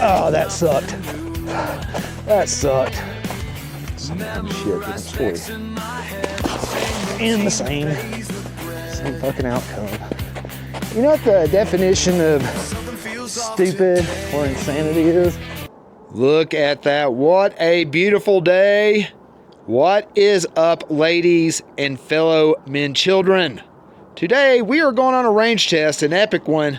Oh, that sucked. That sucked. Shit, I'm sorry. And the same fucking outcome. You know what the definition of stupid or insanity is? Look at that. What a beautiful day. What is up, ladies and fellow men children? Today we are going on a range test, an epic one.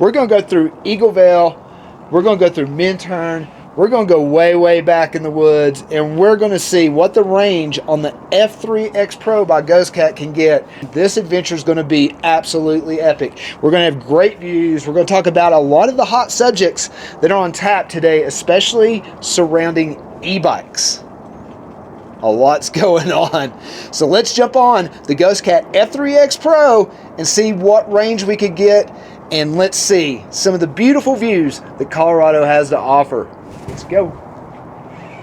We're going to go through Eagle Vale. We're going to go through Minturn. We're going to go way, way back in the woods, and we're going to see what the range on the F3X Pro by Ghostcat can get. This adventure is going to be absolutely epic. We're going to have great views. We're going to talk about a lot of the hot subjects that are on tap today, especially surrounding e-bikes. A lot's going on. So let's jump on the Ghostcat F3X Pro and see what range we could get, and let's see some of the beautiful views that Colorado has to offer. Let's go.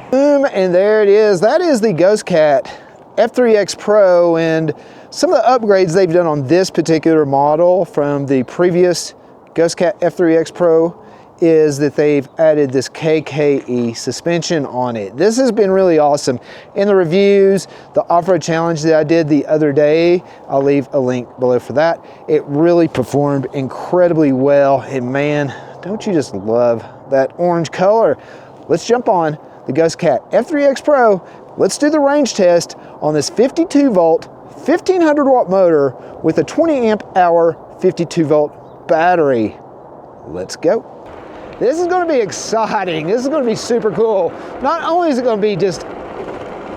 Boom, and there it is. That is the Ghostcat F3X Pro, and some of the upgrades they've done on this particular model from the previous Ghostcat F3X Pro is that they've added this KKE suspension on it. This has been really awesome. In the reviews, the off-road challenge that I did the other day, I'll leave a link below for that. It really performed incredibly well, and man, don't you just love that orange color? Let's jump on the Ghostcat F3X Pro. Let's do the range test on this 52 volt, 1500 watt motor with a 20 amp hour, 52 volt battery. Let's go. This is going to be exciting. This is going to be super cool. Not only is it going to be just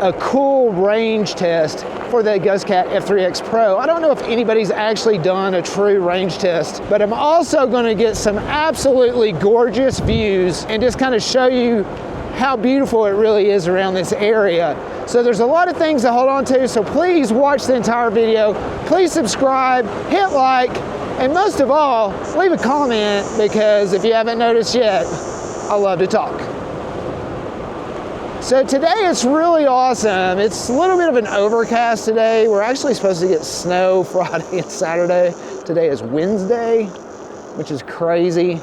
a cool range test for the Ghostcat F3X Pro. I don't know if anybody's actually done a true range test, but I'm also going to get some absolutely gorgeous views and just kind of show you how beautiful it really is around this area. So there's a lot of things to hold on to, so please watch the entire video. Please subscribe, hit like, and most of all, leave a comment, because if you haven't noticed yet, I love to talk. So today it's really awesome. It's a little bit of an overcast today. We're actually supposed to get snow Friday and Saturday. Today is Wednesday, which is crazy.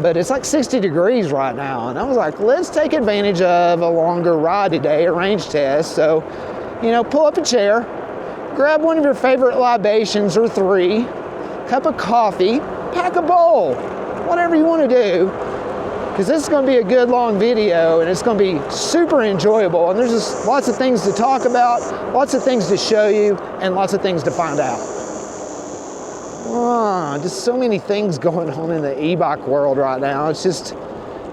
But it's like 60 degrees right now. And I was like, let's take advantage of a longer ride today, a range test. So, you know, pull up a chair, grab one of your favorite libations or three, cup of coffee, pack a bowl, whatever you want to do, because this is going to be a good long video and it's going to be super enjoyable, and there's just lots of things to talk about, lots of things to show you, and lots of things to find out. Just so many things going on in the e-bike world right now. It's just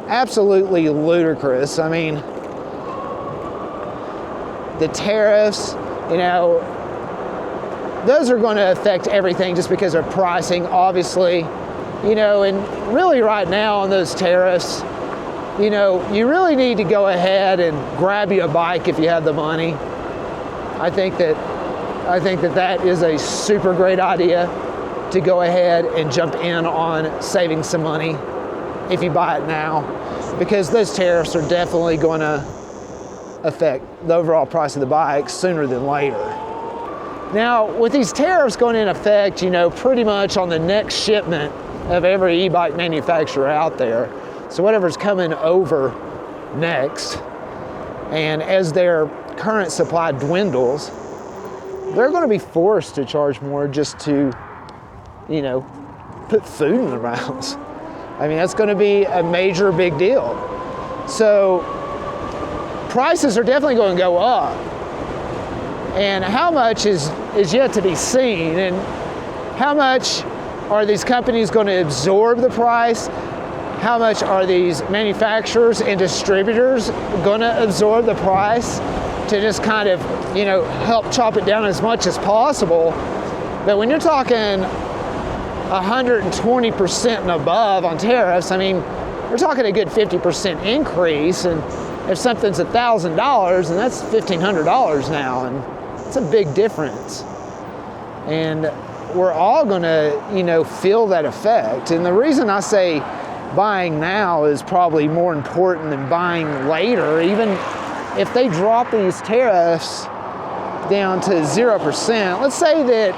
absolutely ludicrous. I mean, the tariffs, you know, those are going to affect everything just because of pricing, obviously, you know, and really right now on those tariffs, you know, you really need to go ahead and grab you a bike if you have the money. I think that is a super great idea to go ahead and jump in on saving some money if you buy it now, because those tariffs are definitely going to affect the overall price of the bike sooner than later. Now, with these tariffs going in effect, you know, pretty much on the next shipment of every e-bike manufacturer out there, so whatever's coming over next, and as their current supply dwindles, they're going to be forced to charge more just to, you know, put food in their mouths. I mean, that's going to be a major big deal. So prices are definitely going to go up. And how much is yet to be seen, and how much are these companies going to absorb the price? How much are these manufacturers and distributors going to absorb the price to just kind of, you know, help chop it down as much as possible? But when you're talking 120% and above on tariffs, I mean, we're talking a good 50% increase, and if something's $1,000, and that's $1,500 now, and it's a big difference. And we're all gonna, you know, feel that effect. And the reason I say buying now is probably more important than buying later. Even if they drop these tariffs down to 0%, let's say that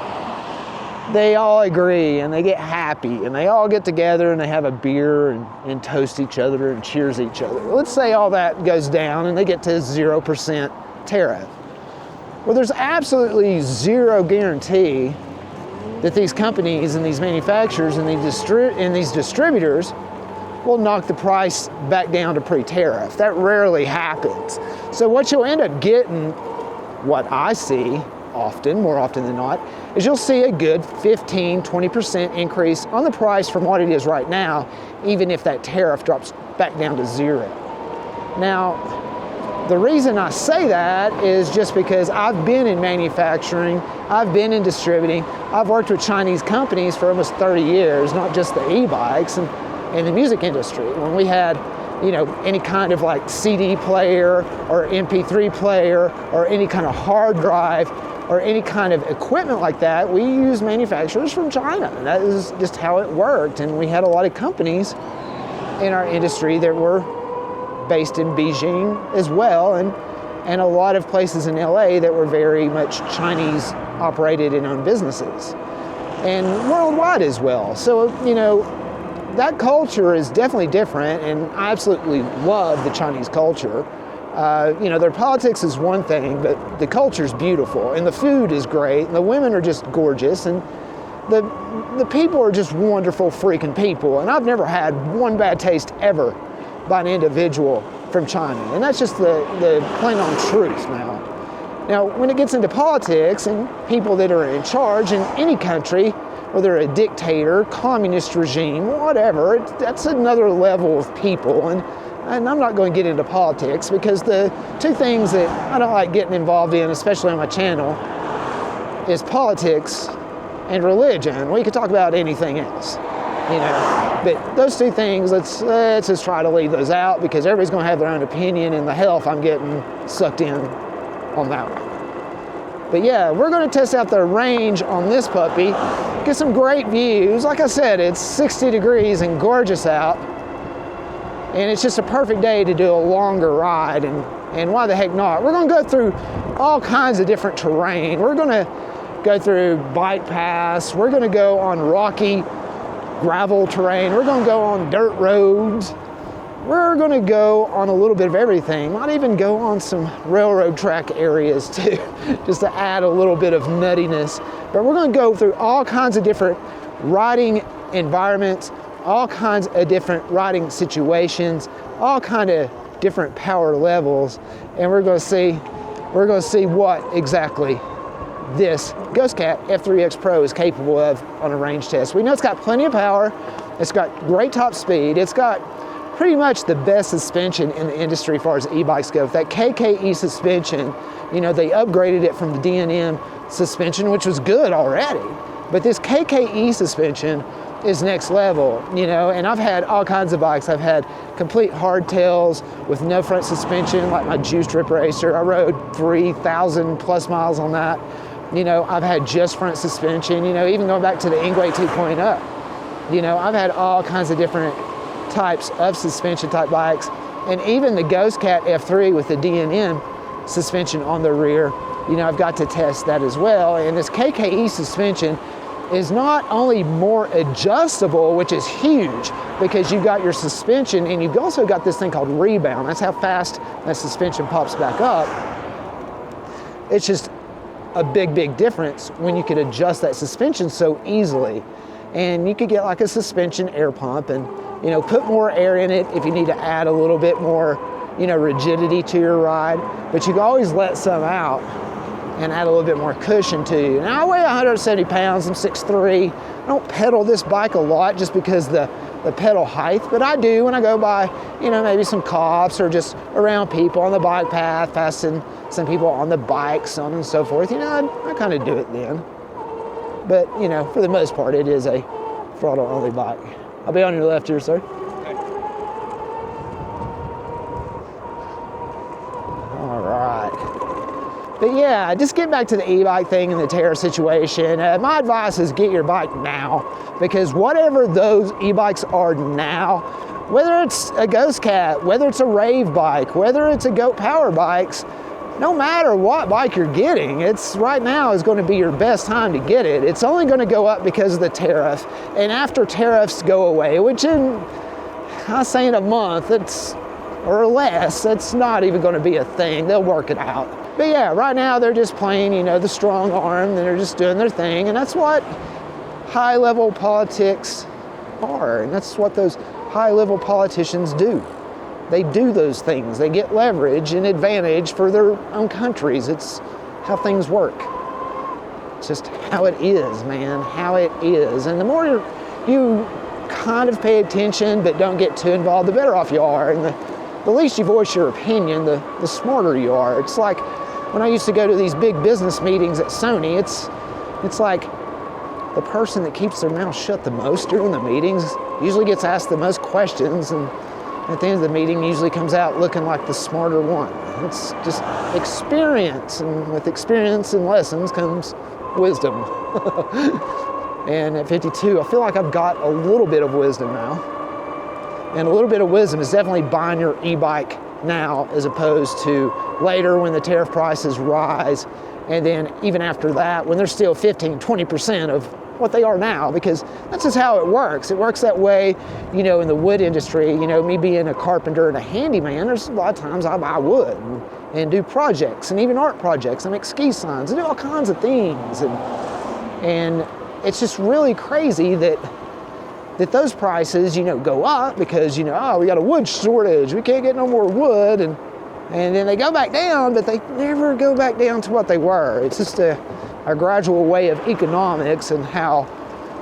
they all agree and they get happy and they all get together and they have a beer and toast each other and cheers each other. Let's say all that goes down and they get to 0% tariff. Well, there's absolutely zero guarantee that these companies and these manufacturers and these distributors will knock the price back down to pre-tariff. That rarely happens. So what you'll end up getting, what I see often, more often than not, is you'll see a good 15, 20% increase on the price from what it is right now, even if that tariff drops back down to zero. Now, the reason I say that is just because I've been in manufacturing, I've been in distributing, I've worked with Chinese companies for almost 30 years, not just the e-bikes and the music industry. When we had, you know, any kind of like CD player or MP3 player or any kind of hard drive or any kind of equipment like that, we used manufacturers from China. And that is just how it worked. And we had a lot of companies in our industry that were based in Beijing as well, and a lot of places in LA that were very much Chinese operated and owned businesses, and worldwide as well. So, you know, that culture is definitely different, and I absolutely love the Chinese culture. You know, their politics is one thing, but the culture is beautiful, and the food is great, and the women are just gorgeous, and the people are just wonderful freaking people. And I've never had one bad taste ever by an individual from China. And that's just the plain on truth now. Now, when it gets into politics and people that are in charge in any country, whether a dictator, communist regime, whatever, that's another level of people. And I'm not going to get into politics because the two things that I don't like getting involved in, especially on my channel, is politics and religion. We could talk about anything else, you know. But those two things, let's just try to leave those out because everybody's going to have their own opinion, and the hell if I'm getting sucked in on that one. But yeah, we're going to test out the range on this puppy, get some great views. Like I said, it's 60 degrees and gorgeous out, and it's just a perfect day to do a longer ride, and why the heck not? We're going to go through all kinds of different terrain. We're going to go through bike paths. We're going to go on rocky gravel terrain. We're going to go on dirt roads. We're going to go on a little bit of everything. Might even go on some railroad track areas too, just to add a little bit of nuttiness. But we're going to go through all kinds of different riding environments, all kinds of different riding situations, all kind of different power levels, and we're going to see what exactly this Ghostcat F3X Pro is capable of on a range test. We know it's got plenty of power, it's got great top speed, it's got pretty much the best suspension in the industry as far as e-bikes go. That KKE suspension, you know, they upgraded it from the D&M suspension, which was good already, but this KKE suspension is next level, you know. And I've had all kinds of bikes. I've had complete hardtails with no front suspension, like my Juice Trip Racer. I rode 3,000 plus miles on that. You know, I've had just front suspension, you know, even going back to the Ingway 2.0. You know, I've had all kinds of different types of suspension type bikes, and even the Ghostcat F3 with the D&M suspension on the rear, you know, I've got to test that as well. And this KKE suspension is not only more adjustable, which is huge because you've got your suspension and you've also got this thing called rebound. That's how fast that suspension pops back up. It's just a big difference when you could adjust that suspension so easily. And you could get like a suspension air pump and, you know, put more air in it if you need to add a little bit more, you know, rigidity to your ride, but you can always let some out and add a little bit more cushion to you. Now I weigh 170 pounds, I'm 6'3". I don't pedal this bike a lot just because the pedal height, but I do when I go by, you know, maybe some cops or just around people on the bike path, passing some people on the bike, so on and so forth. You know, I kind of do it then. But, you know, for the most part, it is a throttle-only bike. I'll be on your left here, sir. Okay. All right. But yeah, just get back to the e-bike thing and the tariff situation. My advice is get your bike now, because whatever those e-bikes are now, whether it's a Ghostcat, whether it's a rave bike, whether it's a Goat Power bikes, no matter what bike you're getting, it's right now is going to be your best time to get it. It's only going to go up because of the tariff. And after tariffs go away, which I say in a month, or less, it's not even going to be a thing. They'll work it out. But yeah, right now they're just playing, you know, the strong arm, and they're just doing their thing. And that's what high-level politics are. And that's what those high-level politicians do. They do those things. They get leverage and advantage for their own countries. It's how things work. It's just how it is, man, how it is. And the more you kind of pay attention but don't get too involved, the better off you are. And the least you voice your opinion, the smarter you are. It's like when I used to go to these big business meetings at Sony, it's like the person that keeps their mouth shut the most during the meetings usually gets asked the most questions, and at the end of the meeting usually comes out looking like the smarter one. It's just experience, and with experience and lessons comes wisdom. And at 52, I feel like I've got a little bit of wisdom now. And a little bit of wisdom is definitely buying your e-bike now as opposed to later when the tariff prices rise, and then even after that when they're still 15-20% of what they are now, because that's just how it works. It works that way, you know, in the wood industry. You know, me being a carpenter and a handyman, there's a lot of times I buy wood and do projects, and even art projects. I make ski signs and do all kinds of things, and it's just really crazy that those prices, you know, go up because, you know, oh, we got a wood shortage, we can't get no more wood, and then they go back down, but they never go back down to what they were. It's just a gradual way of economics and how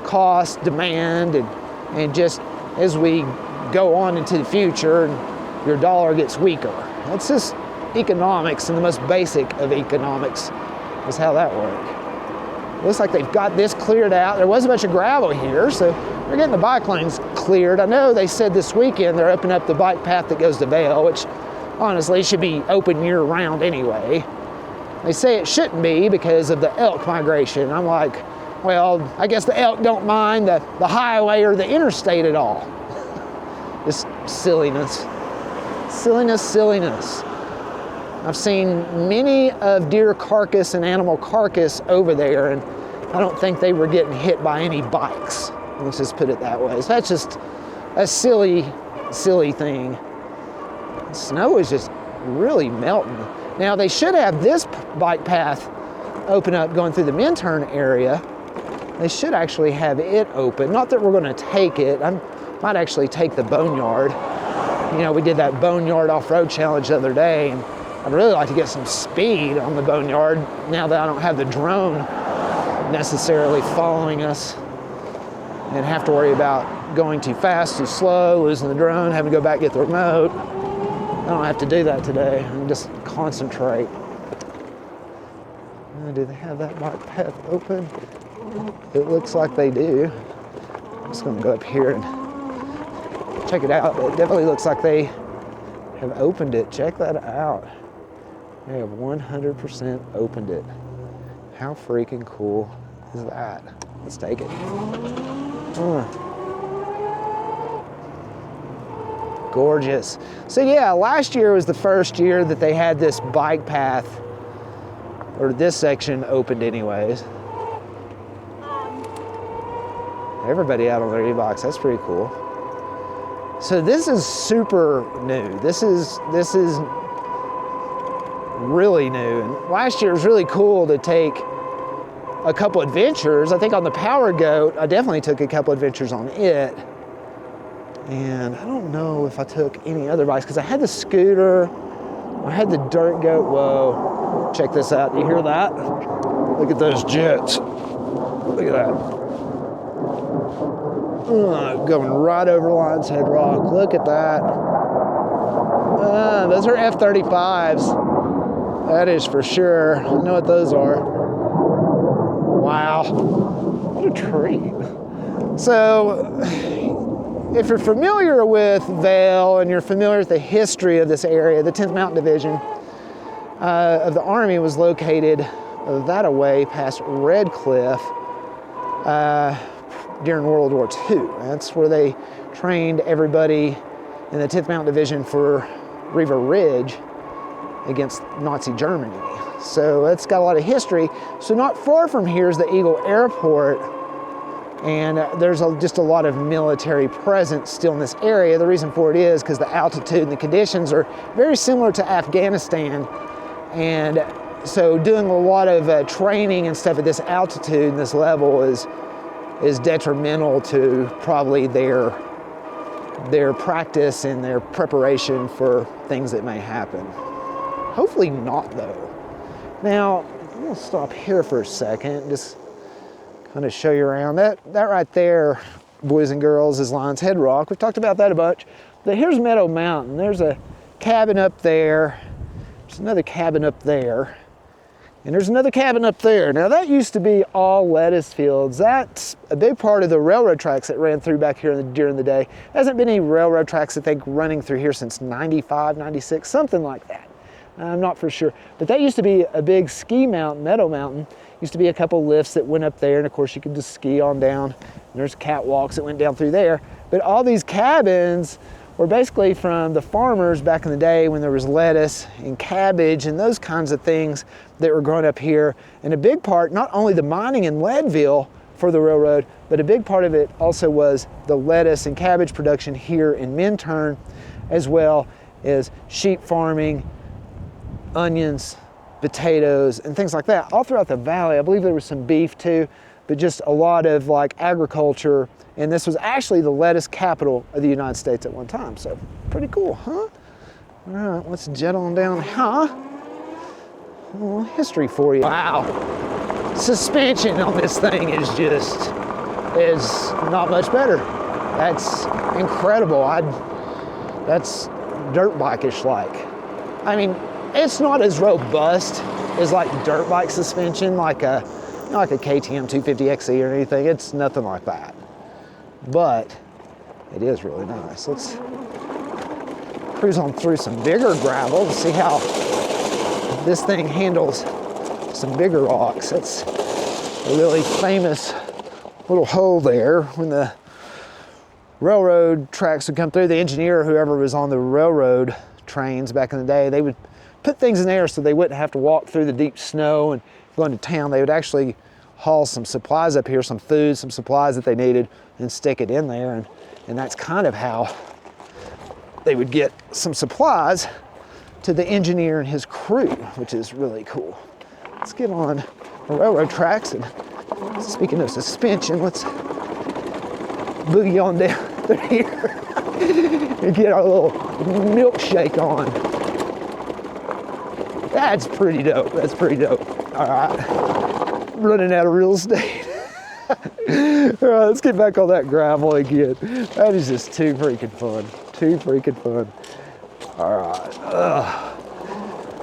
cost, demand, and just as we go on into the future and your dollar gets weaker. That's just economics, and the most basic of economics is how that works. Looks like they've got this cleared out. There was a bunch of gravel here, so they're getting the bike lanes cleared. I know they said this weekend they're opening up the bike path that goes to Vail, which honestly should be open year-round anyway. They say it shouldn't be because of the elk migration. I'm like, well, I guess the elk don't mind the highway or the interstate at all. Just silliness. Silliness. I've seen many of deer carcass and animal carcass over there, and I don't think they were getting hit by any bikes. Let's just put it that way. So that's just a silly thing. The snow is just really melting. Now they should have this bike path open up going through the Minturn area. They should actually have it open. Not that we're going to take it. I might actually take the Boneyard. You know, we did that Boneyard off-road challenge the other day, and I'd really like to get some speed on the Boneyard now that I don't have the drone necessarily following us and have to worry about going too fast, too slow, losing the drone, having to go back and get the remote. I don't have to do that today. I can just concentrate. Do they have that bike path open? It looks like they do. I'm just gonna go up here and check it out. It definitely looks like they have opened it. Check that out. They have 100% opened it. How freaking cool is that? Let's take it. Gorgeous. So yeah, last year was the first year that they had this bike path, or this section opened anyways. Everybody out on their e-bikes, that's pretty cool. So this is super new. This is really new. And last year was really cool to take a couple adventures. I think on the Power Goat, I definitely took a couple adventures on it. And I don't know if I took any other bikes because I had the scooter, I had the Dirt Goat. Whoa, check this out. You hear that? Look at those jets. Look at that. Going right over Lion's Head Rock. Look at that. Those are F3X. That is for sure. I know what those are. Wow. What a treat. So, if you're familiar with Vail and you're familiar with the history of this area, the 10th Mountain Division of the Army was located that away past Red Cliff during World War II. That's where they trained everybody in the 10th Mountain Division for Riva Ridge. against Nazi Germany. So it's got a lot of history. So not far from here is the Eagle Airport, and there's just a lot of military presence still in this area. The reason for it is because the altitude and the conditions are very similar to Afghanistan, and so doing a lot of training and stuff at this altitude and this level is detrimental to probably their practice and their preparation for things that may happen. Hopefully not, though. Now, I'm gonna stop here for a second, just kind of show you around. That right there, boys and girls, is Lion's Head Rock. We've talked about that a bunch. But here's Meadow Mountain. There's a cabin up there. There's another cabin up there. And there's another cabin up there. Now that used to be all lettuce fields. That's a big part of the railroad tracks that ran through back here during the day. There hasn't been any railroad tracks, I think, running through here since 95, 96, something like that. I'm not for sure. But that used to be a big ski mountain, Meadow Mountain. Used to be a couple lifts that went up there, and of course you could just ski on down. And there's catwalks that went down through there. But all these cabins were basically from the farmers back in the day when there was lettuce and cabbage and those kinds of things that were growing up here. And a big part, not only the mining in Leadville for the railroad, but a big part of it also was the lettuce and cabbage production here in Minturn, as well as sheep farming, onions, potatoes, and things like that. All throughout the valley, I believe there was some beef too, but just a lot of like agriculture. And this was actually the lettuce capital of the United States at one time. So pretty cool, huh? All right, let's jet on down, huh? A little history for you. Wow, suspension on this thing is not much better. That's incredible. That's dirt bike-ish like. I mean, it's not as robust as like dirt bike suspension, like a KTM 250XE or anything. It's nothing like that. But it is really nice. Let's cruise on through some bigger gravel to see how this thing handles some bigger rocks. That's a really famous little hole there. When the railroad tracks would come through, the engineer, whoever was on the railroad trains back in the day, they would put things in there so they wouldn't have to walk through the deep snow and go into town. They would actually haul some supplies up here, some food, some supplies that they needed, and stick it in there. And that's kind of how they would get some supplies to the engineer and his crew, which is really cool. Let's get on the railroad tracks. And speaking of suspension, let's boogie on down through here and get our little milkshake on. That's pretty dope. That's pretty dope. All right, running out of real estate. All right, let's get back on that gravel again. That is just too freaking fun. Too freaking fun. All right.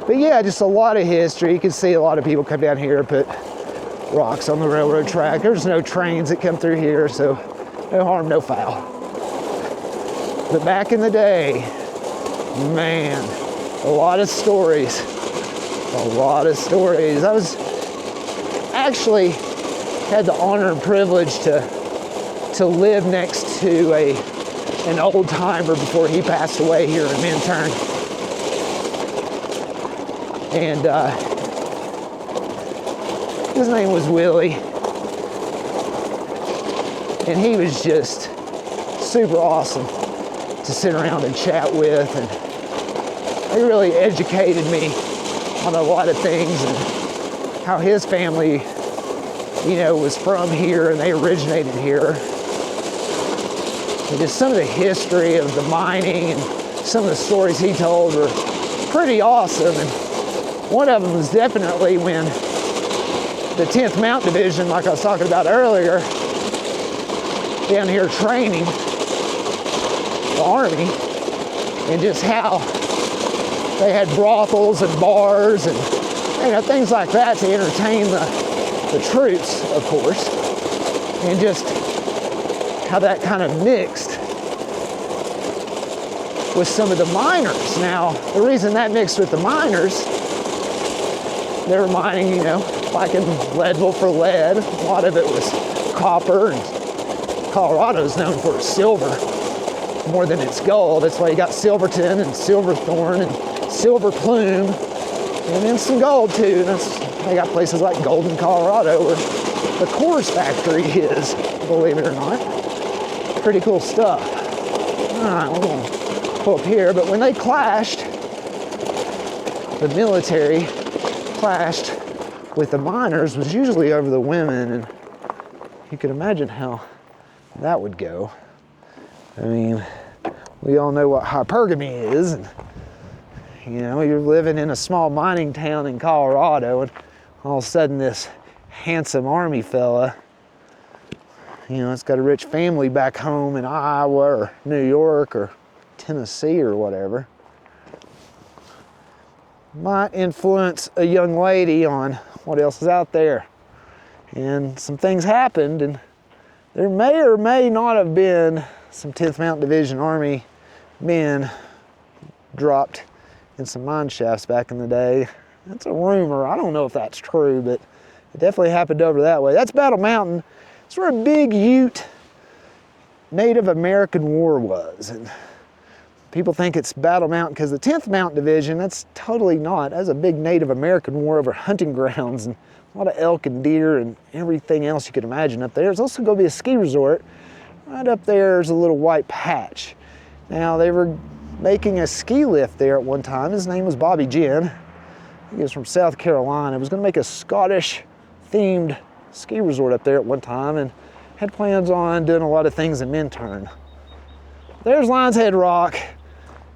But yeah, just a lot of history. You can see a lot of people come down here and put rocks on the railroad track. There's no trains that come through here, so no harm, no foul. But back in the day, man, a lot of stories. A lot of stories. I was actually had the honor and privilege to live next to an old timer before he passed away here in Minturn. And his name was Willie. And he was just super awesome to sit around and chat with. And he really educated me on a lot of things and how his family, you know, was from here and they originated here. And just some of the history of the mining and some of the stories he told were pretty awesome. And one of them was definitely when the 10th Mountain Division, like I was talking about earlier, down here training the Army, and just how they had brothels and bars and, you know, things like that to entertain the troops, of course, and just how that kind of mixed with some of the miners. Now, the reason that mixed with the miners, they were mining, you know, like in Leadville for lead. A lot of it was copper, and Colorado's known for its silver more than its gold. That's why you got Silverton and Silverthorne and Silver Plume And then some gold too. They got places like Golden, Colorado, where the Coors factory is, believe it or not. Pretty cool stuff. All right, we're gonna pull up here, but when they clashed, the military clashed with the miners was usually over the women, and you can imagine how that would go. I mean, we all know what hypergamy is, and you know, you're living in a small mining town in Colorado, and all of a sudden this handsome Army fella, you know, it's got a rich family back home in Iowa or New York or Tennessee or whatever, might influence a young lady on what else is out there. And some things happened, and there may or may not have been some 10th Mountain Division Army men dropped in some mine shafts back in the day. That's a rumor. I don't know if that's true, but it definitely happened over that way. That's Battle Mountain. It's where a big Ute Native American war was. And people think it's Battle Mountain because the 10th Mountain Division, that's totally not. That's a big Native American war over hunting grounds and a lot of elk and deer and everything else you could imagine up there. There's also going to be a ski resort. Right up there's a little white patch. Now, they were making a ski lift there at one time. His name was Bobby Ginn. He was from South Carolina. He was going to make a Scottish-themed ski resort up there at one time and had plans on doing a lot of things in Minturn. There's Lions Head Rock.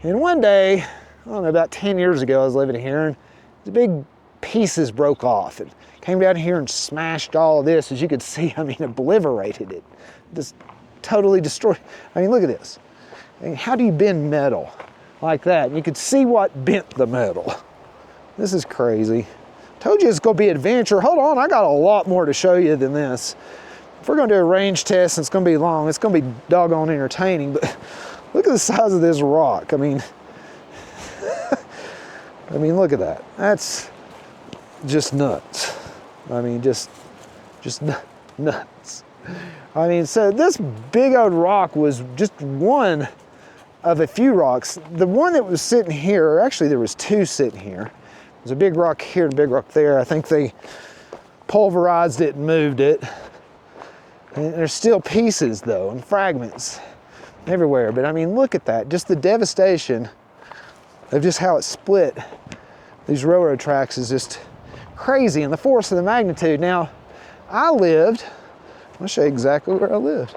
And one day, I don't know, about 10 years ago, I was living here, and the big pieces broke off and came down here and smashed all of this. As you could see, I mean, obliterated it. Just totally destroyed. I mean, look at this. I mean, how do you bend metal like that? And you could see what bent the metal. This is crazy. Told you it's gonna be adventure. Hold on, I got a lot more to show you than this. If we're gonna do a range test and it's gonna be long, it's gonna be doggone entertaining, but look at the size of this rock. I mean, look at that. That's just nuts. I mean, just nuts. I mean, so this big old rock was just one of a few rocks. The one that was sitting here, actually there was two sitting here. There's a big rock here and a big rock there. I think they pulverized it and moved it. And there's still pieces though, and fragments everywhere. But I mean, look at that, just the devastation of just how it split these railroad tracks is just crazy, and the force of the magnitude. Now, I'll show you exactly where I lived.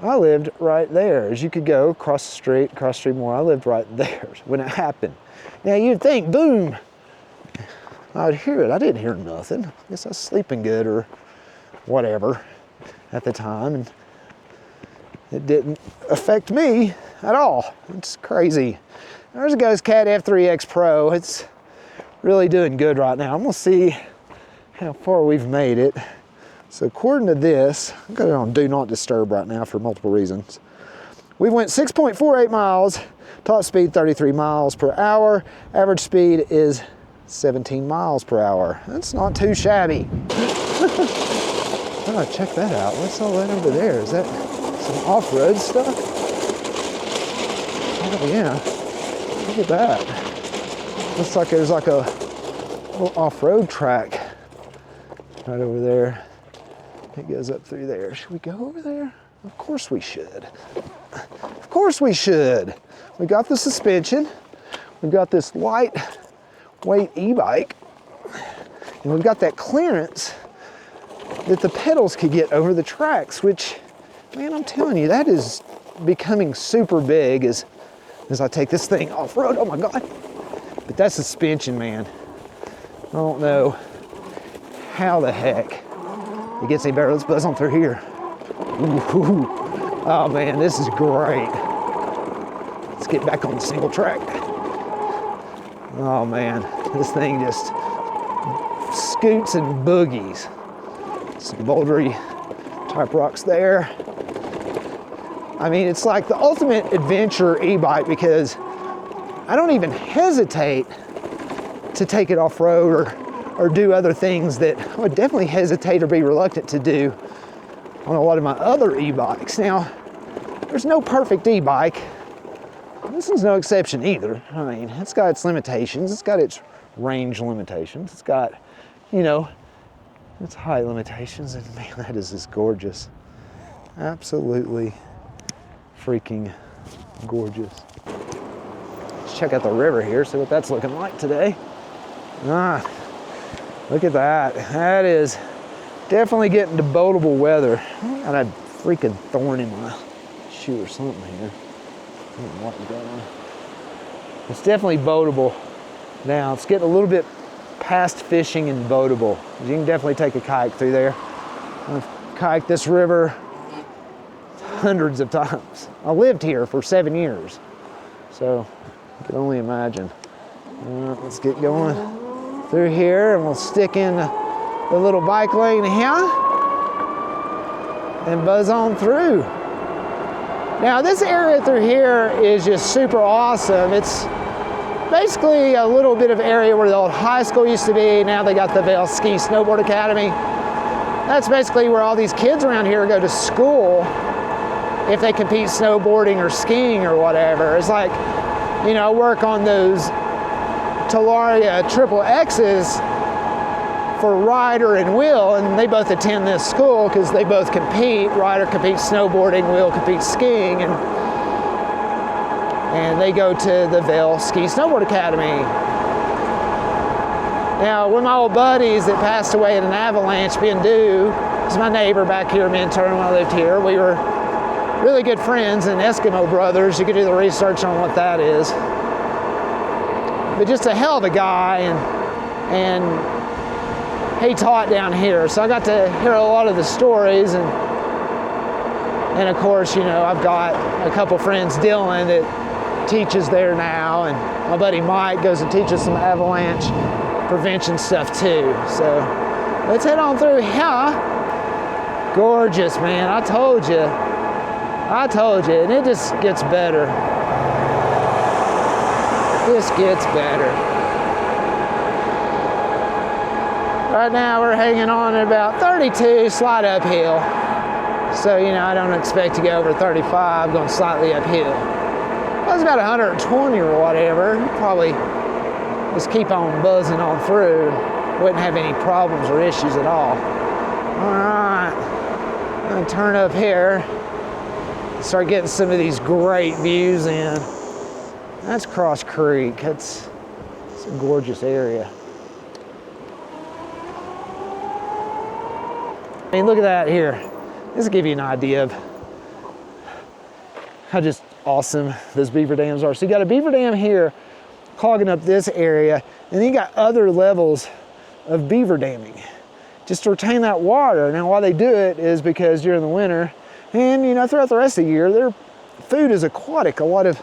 I lived right there. As you could go across the street more, I lived right there when it happened. Now you'd think, boom, I would hear it. I didn't hear nothing. I guess I was sleeping good or whatever at the time, and it didn't affect me at all. It's crazy. There's a Ghostcat F3X Pro. It's really doing good right now. I'm gonna see how far we've made it. So according to this, I've got it on Do Not Disturb right now for multiple reasons. We went 6.48 miles, top speed 33 miles per hour, average speed is 17 miles per hour. That's not too shabby. Oh, check that out. What's all that over there? Is that some off-road stuff? Oh yeah, look at that. Looks like there's like a little off-road track right over there. It goes up through there. Should we go over there? Of course we should. Of course we should. We got the suspension. We've got this lightweight e-bike. And we've got that clearance that the pedals could get over the tracks, which, man, I'm telling you, that is becoming super big as I take this thing off-road. Oh my God. But that suspension, man, I don't know how the heck it gets any better. Let's buzz on through here. Ooh. Oh man, this is great. Let's get back on the single track. Oh man, this thing just scoots and boogies. Some bouldery type rocks there. I mean, it's like the ultimate adventure e-bike because I don't even hesitate to take it off-road or do other things that I would definitely hesitate or be reluctant to do on a lot of my other e-bikes. Now, there's no perfect e-bike. This one's no exception either. I mean, it's got its limitations. It's got its range limitations. It's got, you know, its height limitations. And man, that is just gorgeous. Absolutely freaking gorgeous. Let's check out the river here, see what that's looking like today. Ah, look at that. That is definitely getting to boatable weather. I got a freaking thorn in my shoe or something here. I don't know what going on. It's definitely boatable now. It's getting a little bit past fishing and boatable. You can definitely take a kayak through there. I've kayaked this river hundreds of times. I lived here for 7 years, so you can only imagine. Let's get going through here, and we'll stick in the little bike lane here and buzz on through. Now this area through here is just super awesome. It's basically a little bit of area where the old high school used to be. Now they got the Vail Ski Snowboard Academy. That's basically where all these kids around here go to school if they compete snowboarding or skiing or whatever. It's like, you know, work on those Talaria Triple X's for Ryder and Will, and they both attend this school because they both compete. Ryder competes snowboarding, Will competes skiing, and they go to the Vail Ski Snowboard Academy. Now, one of my old buddies that passed away in an avalanche, being due, is my neighbor back here in Minturn when I lived here. We were really good friends and Eskimo brothers. You could do the research on what that is. But just a hell of a guy, and he taught down here. So I got to hear a lot of the stories, and of course, you know, I've got a couple friends, Dylan, that teaches there now, and my buddy Mike goes and teaches some avalanche prevention stuff too. So let's head on through here. Gorgeous, man, I told you, and it just gets better. This gets better. Right now we're hanging on at about 32, slight uphill. So, you know, I don't expect to go over 35, going slightly uphill. If I was about 120 or whatever, probably just keep on buzzing on through. Wouldn't have any problems or issues at all. All right, I'm gonna turn up here, start getting some of these great views in. That's Cross Creek. It's a gorgeous area. I mean, look at that here. This will give you an idea of how just awesome those beaver dams are. So you got a beaver dam here clogging up this area, and then you got other levels of beaver damming just to retain that water. Now, why they do it is because during the winter, and you know, throughout the rest of the year, their food is aquatic. A lot of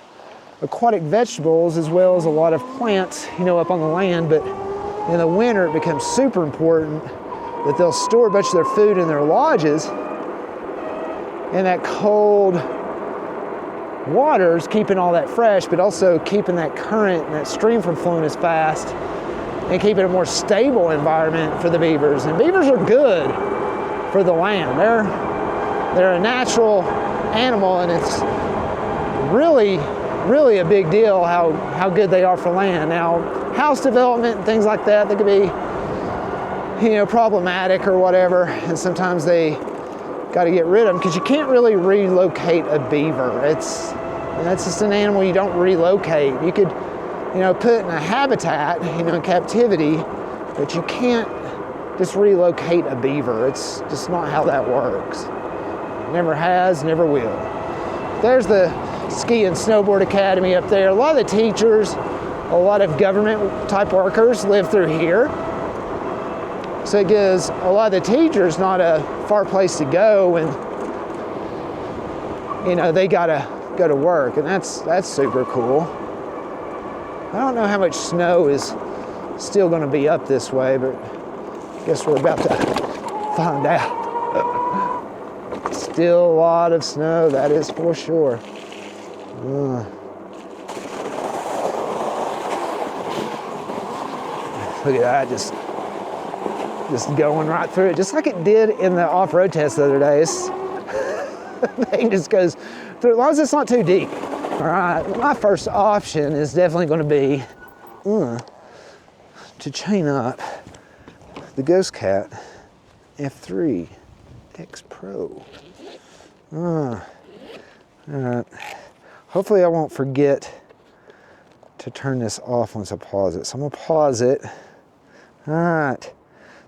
aquatic vegetables as well as a lot of plants, you know, up on the land. But in the winter, it becomes super important that they'll store a bunch of their food in their lodges, and that cold water is keeping all that fresh, but also keeping that current and that stream from flowing as fast, and keeping a more stable environment for the beavers. And beavers are good for the land. They're a natural animal, and it's really a big deal how good they are for land. Now, house development and things like that, they could be, you know, problematic or whatever, and sometimes they got to get rid of them because you can't really relocate a beaver. That's just an animal you don't relocate. You could, you know, put in a habitat, you know, in captivity, but you can't just relocate a beaver. It's just not how that works. Never has, never will. There's the Ski and Snowboard Academy up there. A lot of the teachers, a lot of government type workers live through here. So it gives a lot of the teachers not a far place to go when, you know, they gotta go to work, and that's super cool. I don't know how much snow is still gonna be up this way, but I guess we're about to find out. Still a lot of snow, that is for sure. Look at that, just going right through it, just like it did in the off-road test the other day. The thing just goes through, as long as it's not too deep. All right, my first option is definitely going to be to chain up the Ghostcat F3X Pro. All right. Hopefully I won't forget to turn this off once I pause it. So I'm gonna pause it. All right.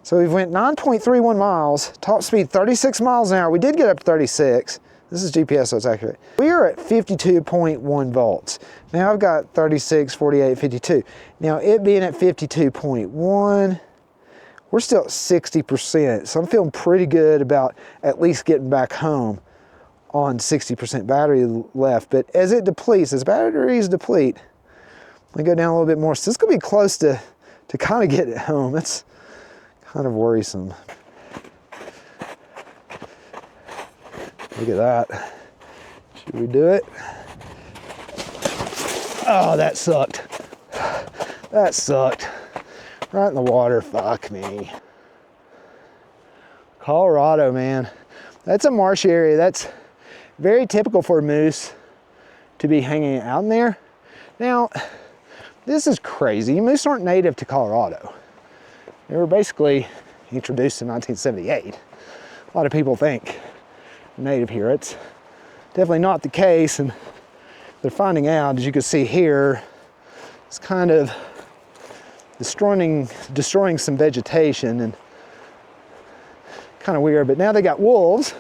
So we went 9.31 miles, top speed 36 miles an hour. We did get up to 36. This is GPS, so it's accurate. We are at 52.1 volts. Now I've got 36, 48, 52. Now it being at 52.1, we're still at 60%. So I'm feeling pretty good about at least getting back home on 60% battery left. But as it depletes, as batteries deplete, we go down a little bit more. So this could be close to kind of getting it home. That's kind of worrisome. Look at that. Should we do it? Oh, that sucked. That sucked. Right in the water, fuck me. Colorado, man. That's a marsh area. That's very typical for a moose to be hanging out in there. Now, this is crazy. Moose aren't native to Colorado. They were basically introduced in 1978. A lot of people think they're native here. It's definitely not the case, and they're finding out, as you can see here, it's kind of destroying some vegetation and kind of weird. But now they got wolves,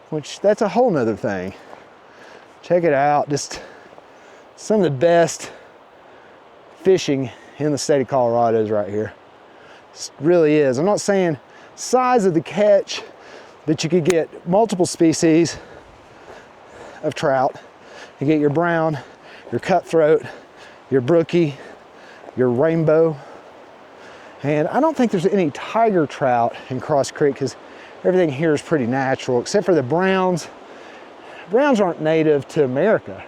which that's a whole nother thing. Check it out, just some of the best fishing in the state of Colorado is right here. It really is. I'm not saying size of the catch, but you could get multiple species of trout. You get your brown, your cutthroat, your brookie, your rainbow. And I don't think there's any tiger trout in Cross Creek because everything here is pretty natural, except for the browns. Browns aren't native to America.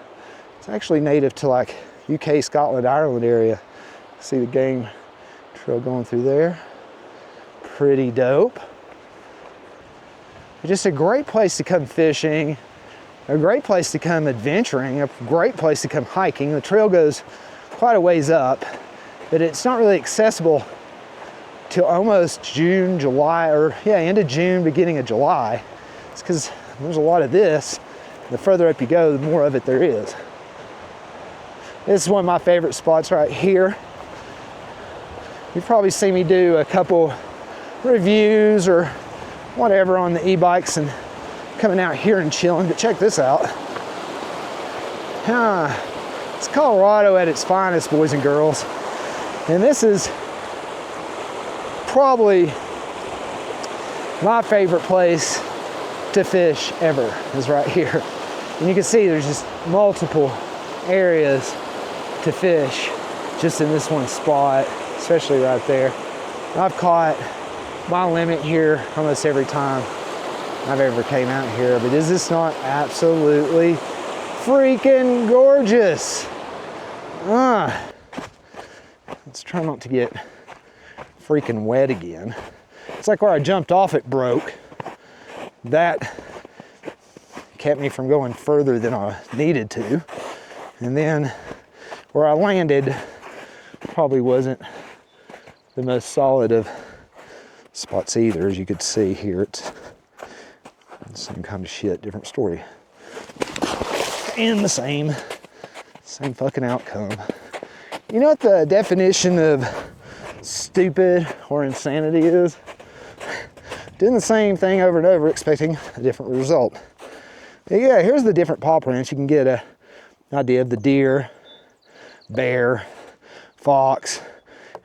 It's actually native to like UK, Scotland, Ireland area. See the game trail going through there. Pretty dope. Just a great place to come fishing, a great place to come adventuring, a great place to come hiking. The trail goes quite a ways up, but it's not really accessible till almost June, July, or end of June, beginning of July. It's because there's a lot of this. The further up you go, the more of it there is. This is one of my favorite spots right here. You've probably seen me do a couple reviews or whatever on the e-bikes and coming out here and chilling, but check this out. It's Colorado at its finest, boys and girls. And this is probably my favorite place to fish ever, is right here. And you can see there's just multiple areas to fish just in this one spot, especially right there. I've caught my limit here almost every time I've ever came out here, but is this not absolutely freaking gorgeous? Let's try not to get freaking wet again. It's like where I jumped off, it broke. That kept me from going further than I needed to. And then where I landed probably wasn't the most solid of spots either. As you could see here, it's the same kind of shit, different story. And the same fucking outcome. You know what the definition of stupid or insanity is? Doing the same thing over and over, expecting a different result. But yeah, here's the different paw prints. You can get an idea of the deer, bear, fox,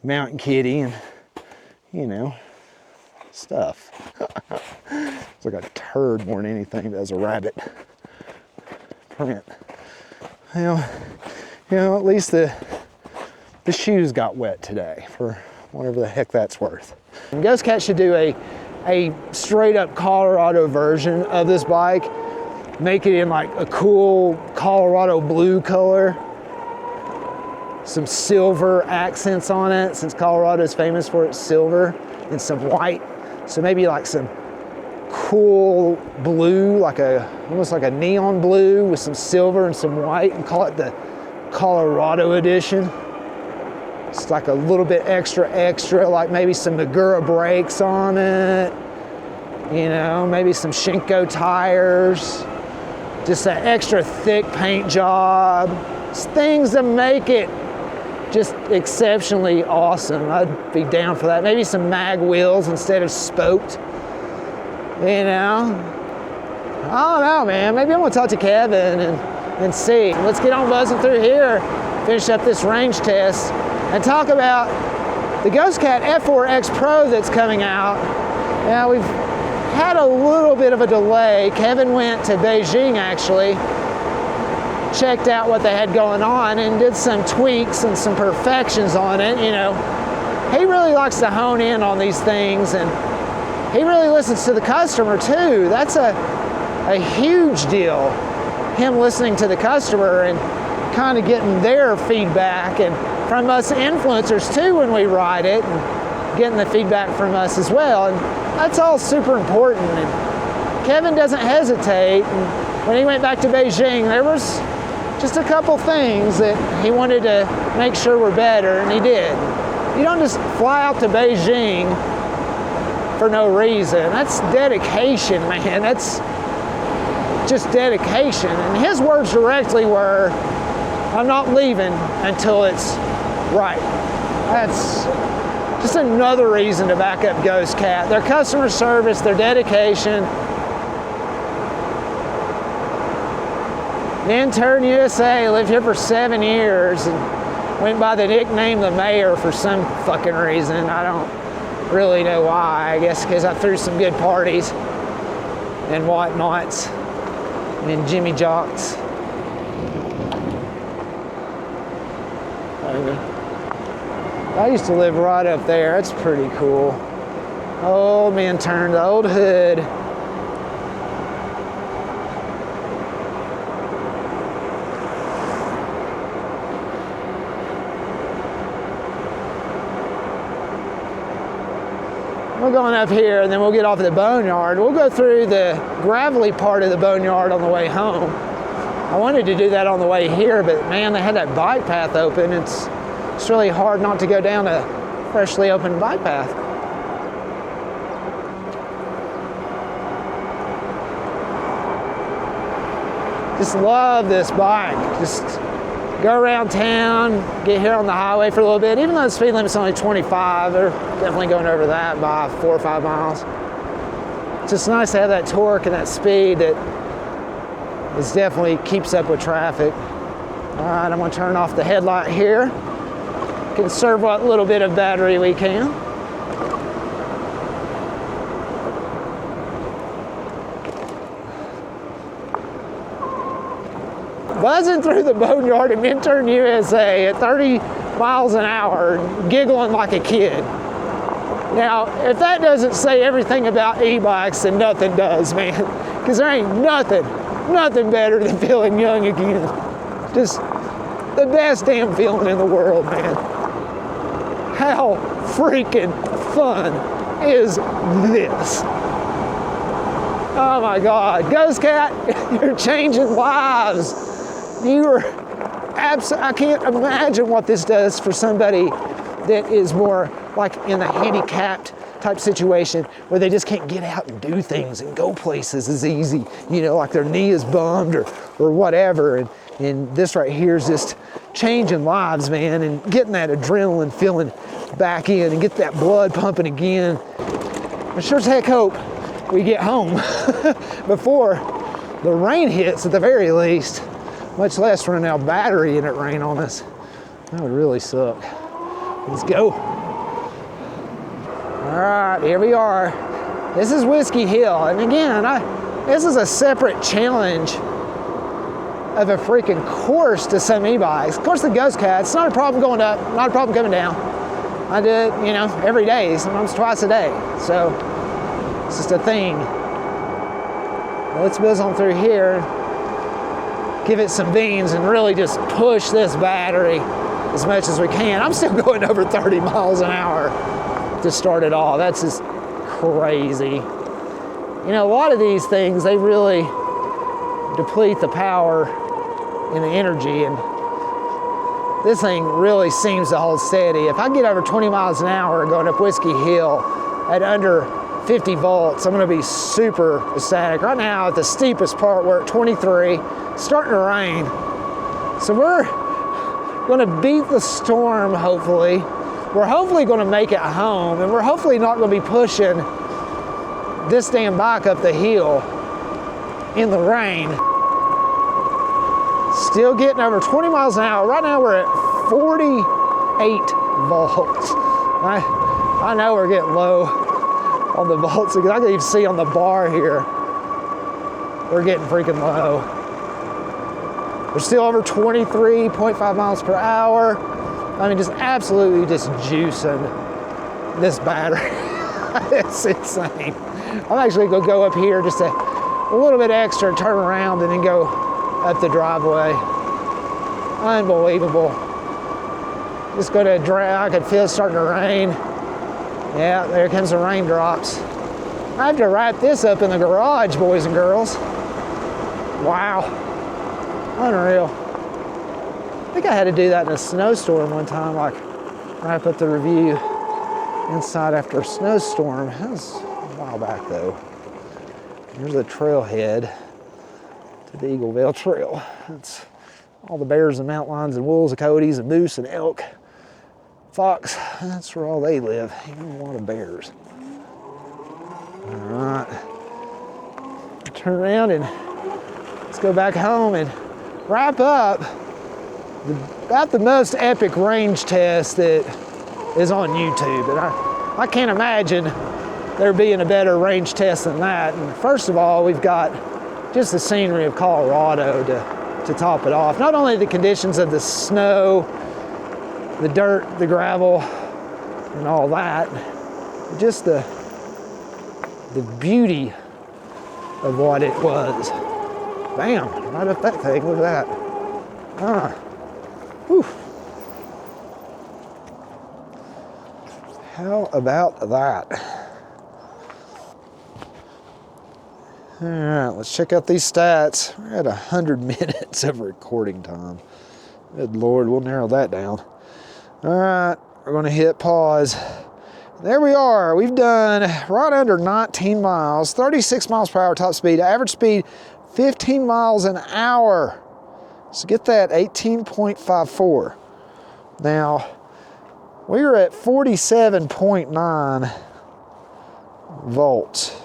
mountain kitty, and you know, stuff. It's like a turd more than anything as a rabbit print. Well, you know, at least the shoes got wet today, for whatever the heck that's worth. And Ghostcat should do a straight up Colorado version of this bike. Make it in like a cool Colorado blue color. Some silver accents on it, since Colorado is famous for its silver, and some white. So maybe like some cool blue, almost like a neon blue with some silver and some white, and call it the Colorado edition. It's like a little bit extra, like maybe some Magura brakes on it, you know, maybe some Shinko tires, just an extra thick paint job. It's things that make it just exceptionally awesome. I'd be down for that. Maybe some mag wheels instead of spoked, you know. I don't know, man. Maybe I'm gonna talk to Kevin and see. Let's get on buzzing through here, finish up this range test, and talk about the Ghostcat F3X Pro that's coming out. Now, we've had a little bit of a delay. Kevin went to Beijing, actually, checked out what they had going on, and did some tweaks and some perfections on it. You know, he really likes to hone in on these things, and he really listens to the customer, too. That's a huge deal, him listening to the customer and kind of getting their feedback, and from us influencers too when we ride it, and getting the feedback from us as well. And that's all super important. And Kevin doesn't hesitate. And when he went back to Beijing, there was just a couple things that he wanted to make sure were better, and he did. You don't just fly out to Beijing for no reason. That's dedication, man. That's just dedication. And his words directly were, "I'm not leaving until it's right." That's just another reason to back up Ghostcat. Their customer service, their dedication. Intern USA, lived here for 7 years and went by the nickname the Mayor for some fucking reason. I don't really know why. I guess because I threw some good parties and whatnots and Jimmy Jocks. I used to live right up there. It's pretty cool. Old man turned the old hood. We're going up here, and then we'll get off at the boneyard. We'll go through the gravelly part of the boneyard on the way home. I wanted to do that on the way here, but man, they had that bike path open. It's really hard not to go down a freshly opened bike path. Just love this bike. Just go around town, get here on the highway for a little bit. Even though the speed limit's only 25, they're definitely going over that by 4 or 5 miles. It's just nice to have that torque and that speed that is definitely keeps up with traffic. All right, I'm gonna turn off the headlight here. Conserve what little bit of battery we can. Buzzing through the boneyard in Intern USA at 30 miles an hour, giggling like a kid. Now, if that doesn't say everything about e-bikes, then nothing does, man. Because there ain't nothing better than feeling young again. Just the best damn feeling in the world, man. How freaking fun is this? Oh my God, Ghostcat, you're changing lives. I can't imagine what this does for somebody that is more like in a handicapped type situation where they just can't get out and do things and go places as easy, you know, like their knee is bummed or whatever. And this right here is just changing lives, man, and getting that adrenaline feeling back in and get that blood pumping again. I sure as heck hope we get home before the rain hits at the very least, much less run out of battery and it rain on us. That would really suck. Let's go. All right, here we are. This is Whiskey Hill. And again, this is a separate challenge of a freaking course to some e-bikes. Of course, the Ghostcat, it's not a problem going up, not a problem coming down. I do it, you know, every day, sometimes twice a day. So it's just a thing. Let's buzz on through here, give it some beans, and really just push this battery as much as we can. I'm still going over 30 miles an hour to start it all. That's just crazy. You know, a lot of these things, they really deplete the power and the energy, and this thing really seems to hold steady. If I get over 20 miles an hour going up Whiskey Hill at under 50 volts, I'm gonna be super ecstatic. Right now at the steepest part, we're at 23, starting to rain. So we're gonna beat the storm, hopefully. We're hopefully gonna make it home, and we're hopefully not gonna be pushing this damn bike up the hill in the rain. Still getting over 20 miles an hour. Right now we're at 48 volts. I know we're getting low on the volts, because I can even see on the bar here, we're getting freaking low. We're still over 23.5 miles per hour. I mean, just absolutely just juicing this battery. It's insane. I'm actually gonna go up here just a little bit extra, turn around, and then go up the driveway. Unbelievable. Just gonna drown. I could feel it starting to rain. Yeah, there comes the raindrops. I have to wrap this up in the garage, boys and girls. Wow. Unreal. I think I had to do that in a snowstorm one time, like wrap up the review inside after a snowstorm. That was a while back though. Here's the trailhead to the Eagle Vale Trail. It's all the bears and mountain lions and wolves and coyotes and moose and elk, fox. That's where all they live. Even a lot of bears. All right. Turn around and let's go back home and wrap up about the most epic range test that is on YouTube. And I can't imagine there being a better range test than that. And first of all, we've got just the scenery of Colorado to top it off. Not only the conditions of the snow, the dirt, the gravel, and all that, but just the beauty of what it was. Bam, right up that thing, look at that. Whew. How about that? All right, let's check out these stats. We're at 100 minutes of recording time. Good Lord, we'll narrow that down. All right, we're gonna hit pause. There we are. We've done right under 19 miles, 36 miles per hour top speed, average speed 15 miles an hour. So get that, 18.54. Now, we are at 47.9 volts.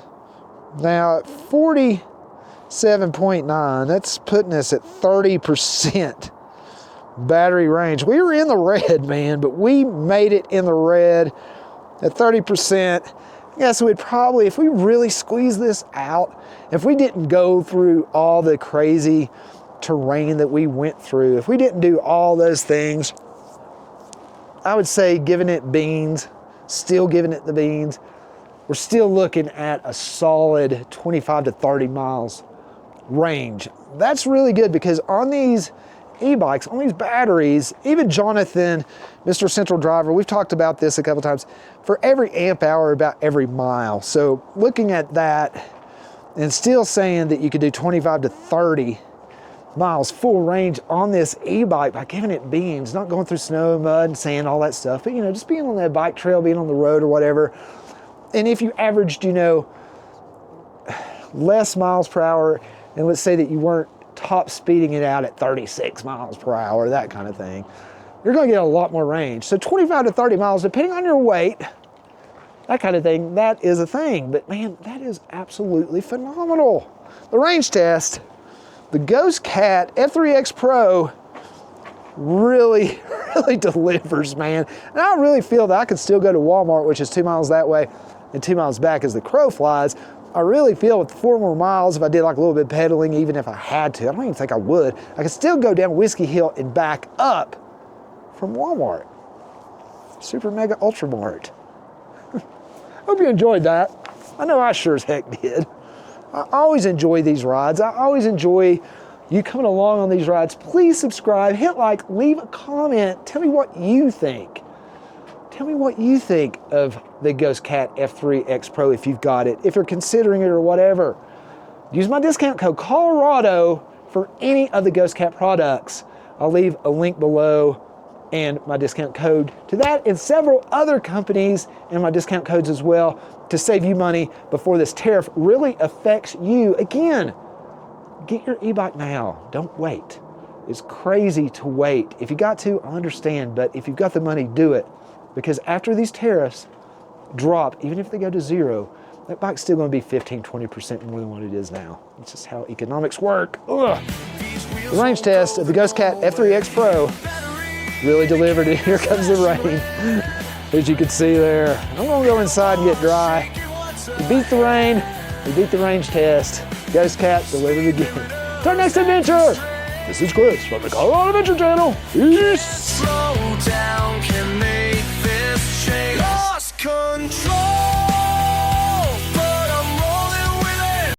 Now at 47.9, that's putting us at 30% battery range. We were in the red, man, but we made it in the red at 30%. Yeah, so we'd probably, if we really squeeze this out, if we didn't go through all the crazy terrain that we went through, if we didn't do all those things, I would say giving it beans, still giving it the beans, we're still looking at a solid 25 to 30 miles range. That's really good, because on these e-bikes, on these batteries, even Jonathan, Mr. Central Driver, we've talked about this a couple times, for every amp hour, about every mile. So looking at that and still saying that you could do 25 to 30 miles full range on this e-bike by giving it beans, not going through snow, mud, sand, all that stuff, but you know, just being on that bike trail, being on the road or whatever. And if you averaged, you know, less miles per hour, and let's say that you weren't top speeding it out at 36 miles per hour, that kind of thing, you're gonna get a lot more range. So 25 to 30 miles, depending on your weight, that kind of thing, that is a thing. But man, that is absolutely phenomenal. The range test, the Ghostcat F3X Pro really delivers, man. And I really feel that I could still go to Walmart, which is 2 miles that way and 2 miles back as the crow flies. I really feel with 4 more miles, if I did like a little bit of pedaling, even if I had to, I don't even think I would, I could still go down Whiskey Hill and back up from Walmart. Super Mega Ultra Mart. Hope you enjoyed that. I know I sure as heck did. I always enjoy these rides. I always enjoy you coming along on these rides. Please subscribe, hit like, leave a comment. Tell me what you think. Tell me what you think of the Ghostcat F3X Pro if you've got it, if you're considering it or whatever. Use my discount code Colorado for any of the Ghostcat products. I'll leave a link below and my discount code to that and several other companies and my discount codes as well to save you money before this tariff really affects you. Again, get your e-bike now. Don't wait. It's crazy to wait. If you got to, I understand, but if you've got the money, do it. Because after these tariffs drop, even if they go to zero, that bike's still going to be 15-20% more than what it is now. It's just how economics work. Ugh. The range test of the Ghostcat F3X Pro really delivered it. Here comes the rain, as you can see there. I'm gonna go inside and get dry. We beat the rain, we beat the range test. Ghostcat delivered again. To our next adventure, this is Chris from the Colorado Adventure Channel. Peace. Slow down, can they